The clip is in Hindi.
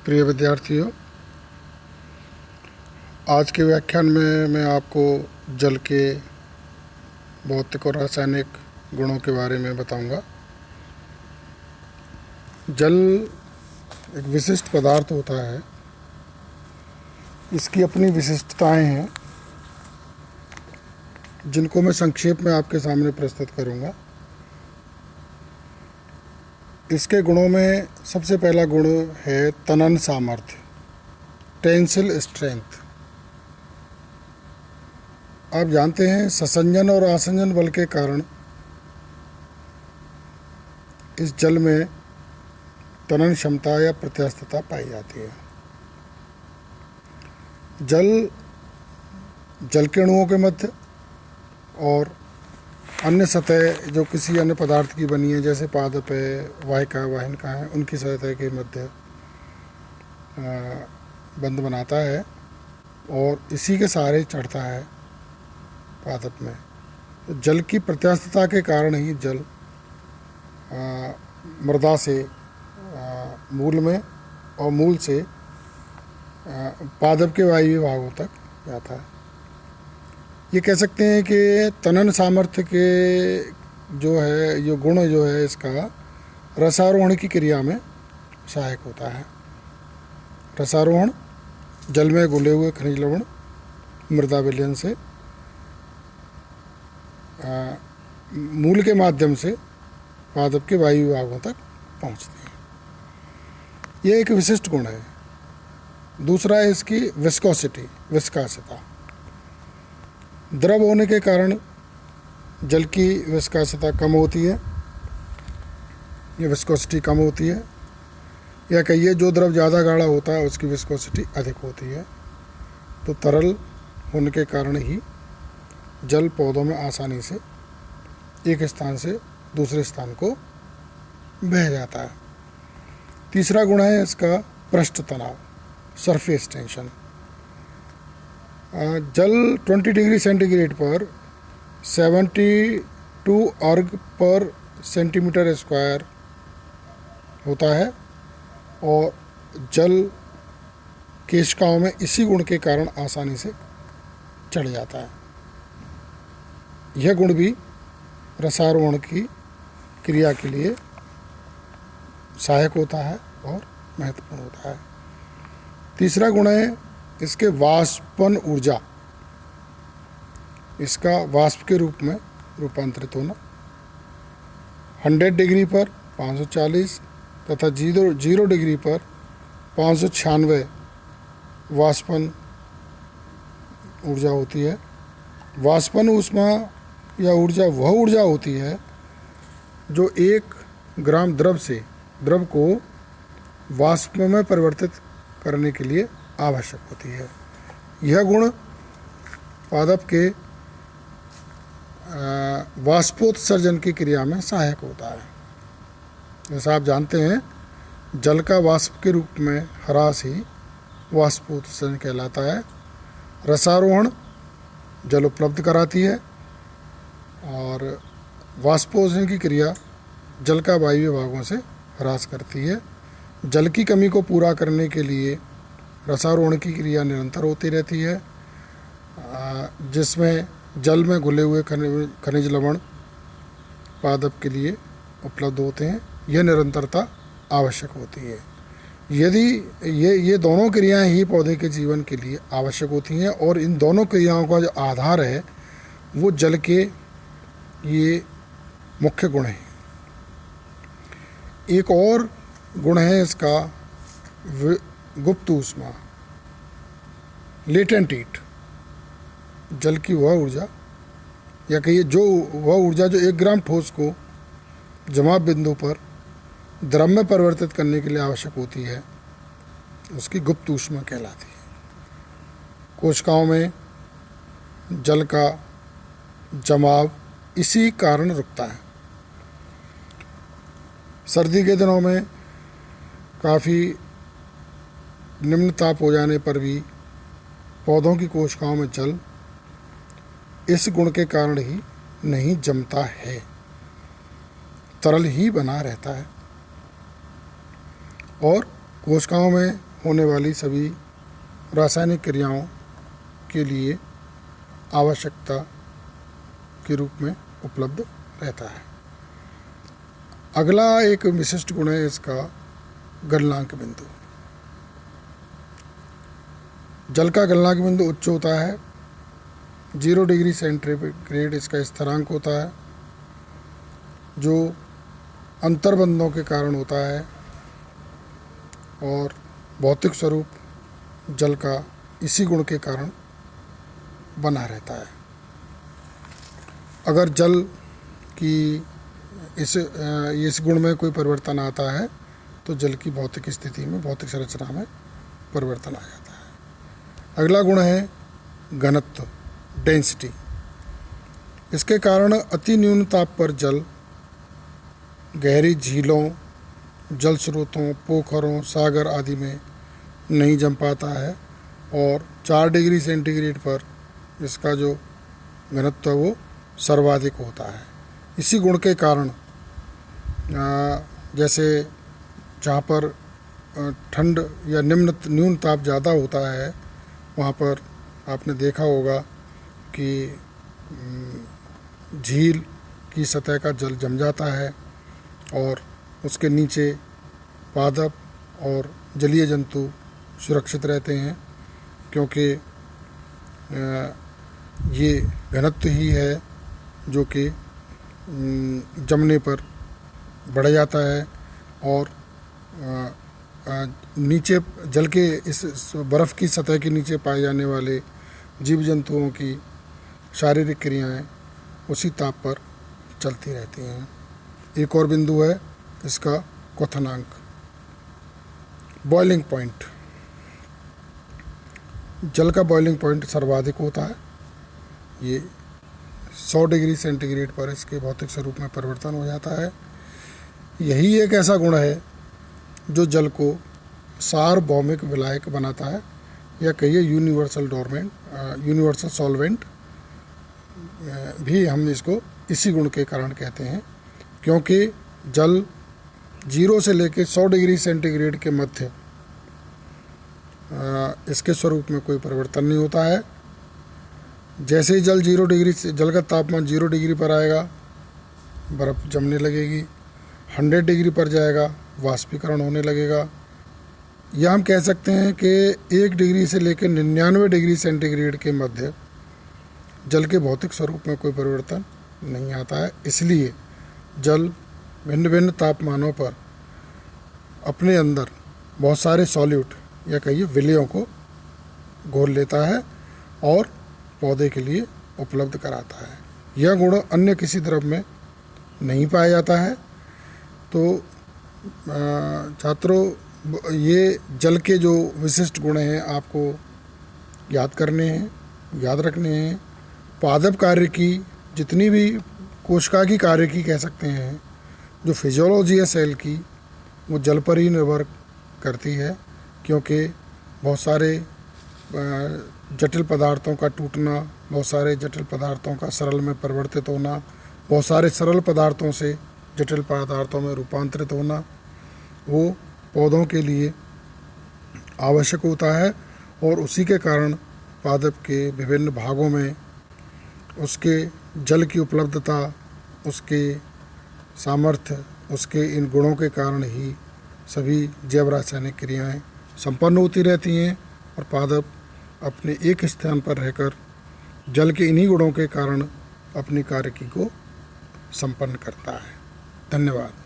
प्रिय विद्यार्थियों, आज के व्याख्यान में मैं आपको जल के भौतिक और रासायनिक गुणों के बारे में बताऊंगा। जल एक विशिष्ट पदार्थ होता है। इसकी अपनी विशिष्टताएं हैं जिनको मैं संक्षेप में आपके सामने प्रस्तुत करूंगा। इसके गुणों में सबसे पहला गुण है तनन सामर्थ्य, टेंसिल स्ट्रेंथ। आप जानते हैं ससंजन और आसंजन बल के कारण इस जल में तनन क्षमता या प्रत्यास्थता पाई जाती है। जल के अणुओं के मध्य और अन्य सतह जो किसी अन्य पदार्थ की बनी है, जैसे पादप है, वाहिका वाहिनिका है, उनकी सतह के मध्य बंध बनाता है और इसी के सहारे चढ़ता है पादप में। तो जल की प्रत्यास्थता के कारण ही जल मृदा से मूल में और मूल से पादप के वायवीय भागों तक जाता है। ये कह सकते हैं कि तनन सामर्थ्य के जो गुण है इसका रसारोहण की क्रिया में सहायक होता है। रसारोहण जल में घुले हुए खनिज लवण मृदा विलयन से मूल के माध्यम से पादप के वायु भागों तक पहुंचते हैं। यह एक विशिष्ट गुण है। दूसरा है इसकी विस्कोसिटी, विस्कासिता। द्रव होने के कारण जल की विस्कासिता कम होती है, ये विस्कोसिटी कम होती है, या कहिए जो द्रव ज़्यादा गाढ़ा होता है उसकी विस्कोसिटी अधिक होती है। तो तरल होने के कारण ही जल पौधों में आसानी से एक स्थान से दूसरे स्थान को बह जाता है। तीसरा गुण है इसका पृष्ठ तनाव, सरफेस टेंशन। जल 20 डिग्री सेंटीग्रेड पर 72 अर्ग पर सेंटीमीटर स्क्वायर होता है और जल केशिकाओं में इसी गुण के कारण आसानी से चढ़ जाता है। यह गुण भी रसारोहण की क्रिया के लिए सहायक होता है और महत्वपूर्ण होता है। तीसरा गुण है इसके वाष्पन ऊर्जा, इसका वाष्प के रूप में रूपांतरित होना। 100 डिग्री पर 540 तथा 0 डिग्री पर 596 वाष्पन ऊर्जा होती है। वाष्पन ऊष्मा या ऊर्जा वह ऊर्जा होती है जो 1 ग्राम द्रव को वाष्प में परिवर्तित करने के लिए आवश्यक होती है। यह गुण पादप के वाष्पोत्सर्जन की क्रिया में सहायक होता है। जैसा आप जानते हैं जल का वाष्प के रूप में ह्रास ही वाष्पोत्सर्जन कहलाता है। रसारोहण जल उपलब्ध कराती है और वाष्पोत्सर्जन की क्रिया जल का वायवीय भागों से ह्रास करती है। जल की कमी को पूरा करने के लिए रसारोहण की क्रिया निरंतर होती रहती है, जिसमें जल में घुले हुए खनिज लवण पादप के लिए उपलब्ध होते हैं। यह निरंतरता आवश्यक होती है। यदि ये दोनों क्रियाएं ही पौधे के जीवन के लिए आवश्यक होती हैं और इन दोनों क्रियाओं का जो आधार है वो जल के ये मुख्य गुण हैं। एक और गुण है इसका गुप्त ऊष्मा, लेटेंट हीट। जल की वह ऊर्जा या कहिए वह ऊर्जा जो 1 ग्राम ठोस को जमाव बिंदु पर द्रव में परिवर्तित करने के लिए आवश्यक होती है, उसकी गुप्त ऊष्मा कहलाती है। कोशिकाओं में जल का जमाव इसी कारण रुकता है। सर्दी के दिनों में काफ़ी निम्न ताप हो जाने पर भी पौधों की कोशिकाओं में जल इस गुण के कारण ही नहीं जमता है, तरल ही बना रहता है और कोशिकाओं में होने वाली सभी रासायनिक क्रियाओं के लिए आवश्यकता के रूप में उपलब्ध रहता है। अगला एक विशिष्ट गुण है इसका गलनांक बिंदु। जल का गलनांक बिंदु उच्च होता है। 0 डिग्री सेंटीग्रेड इसका स्थिरांक होता है, जो अंतर्बंधों के कारण होता है, और भौतिक स्वरूप जल का इसी गुण के कारण बना रहता है। अगर जल की इस गुण में कोई परिवर्तन आता है तो जल की भौतिक स्थिति में, भौतिक संरचना में परिवर्तन आ जाता है। अगला गुण है घनत्व, डेंसिटी। इसके कारण अति न्यून ताप पर जल गहरी झीलों, जल स्रोतों, पोखरों, सागर आदि में नहीं जम पाता है, और 4 डिग्री सेंटीग्रेड पर इसका जो घनत्व है वो सर्वाधिक होता है। इसी गुण के कारण जैसे जहाँ पर ठंड या न्यून ताप ज़्यादा होता है, वहाँ पर आपने देखा होगा कि झील की सतह का जल जम जाता है और उसके नीचे पादप और जलीय जंतु सुरक्षित रहते हैं, क्योंकि ये घनत्व ही है जो कि जमने पर बढ़ जाता है, और नीचे जल के इस बर्फ़ की सतह के नीचे पाए जाने वाले जीव जंतुओं की शारीरिक क्रियाएं उसी ताप पर चलती रहती हैं। एक और बिंदु है इसका क्वथनांक, बॉइलिंग पॉइंट। जल का बॉइलिंग पॉइंट सर्वाधिक होता है। ये 100 डिग्री सेंटीग्रेड पर इसके भौतिक स्वरूप में परिवर्तन हो जाता है। यही एक ऐसा गुण है जो जल को सार्वभौमिक विलायक बनाता है, या कहिए यूनिवर्सल सॉल्वेंट भी हम इसको इसी गुण के कारण कहते हैं, क्योंकि जल 0 से लेकर 100 डिग्री सेंटीग्रेड के मध्य इसके स्वरूप में कोई परिवर्तन नहीं होता है। जैसे ही जल का तापमान 0 डिग्री पर आएगा, बर्फ़ जमने लगेगी। 100 डिग्री पर जाएगा, वाष्पीकरण होने लगेगा। या हम कह सकते हैं कि 1 डिग्री से लेकर 99 डिग्री सेंटीग्रेड के मध्य जल के भौतिक स्वरूप में कोई परिवर्तन नहीं आता है। इसलिए जल भिन्न भिन्न तापमानों पर अपने अंदर बहुत सारे सॉल्यूट या कहिए विलयों को घोल लेता है और पौधे के लिए उपलब्ध कराता है। यह गुण अन्य किसी द्रव में नहीं पाया जाता है। तो छात्रों, ये जल के जो विशिष्ट गुण हैं आपको याद करने हैं, याद रखने हैं। पादप कार्य की जितनी भी कोशिका की कार्य की कह सकते हैं, जो फिजियोलॉजी है सेल की, वो जल पर ही निर्भर करती है, क्योंकि बहुत सारे जटिल पदार्थों का टूटना, बहुत सारे जटिल पदार्थों का सरल में परिवर्तित होना, बहुत सारे सरल पदार्थों से जटिल पदार्थों में रूपांतरित होना, वो पौधों के लिए आवश्यक होता है। और उसी के कारण पादप के विभिन्न भागों में उसके जल की उपलब्धता, उसके सामर्थ्य, उसके इन गुणों के कारण ही सभी जैव रासायनिक क्रियाएं संपन्न होती रहती हैं, और पादप अपने एक स्थान पर रहकर जल के इन्हीं गुणों के कारण अपनी कार्यकी को संपन्न करता है। धन्यवाद।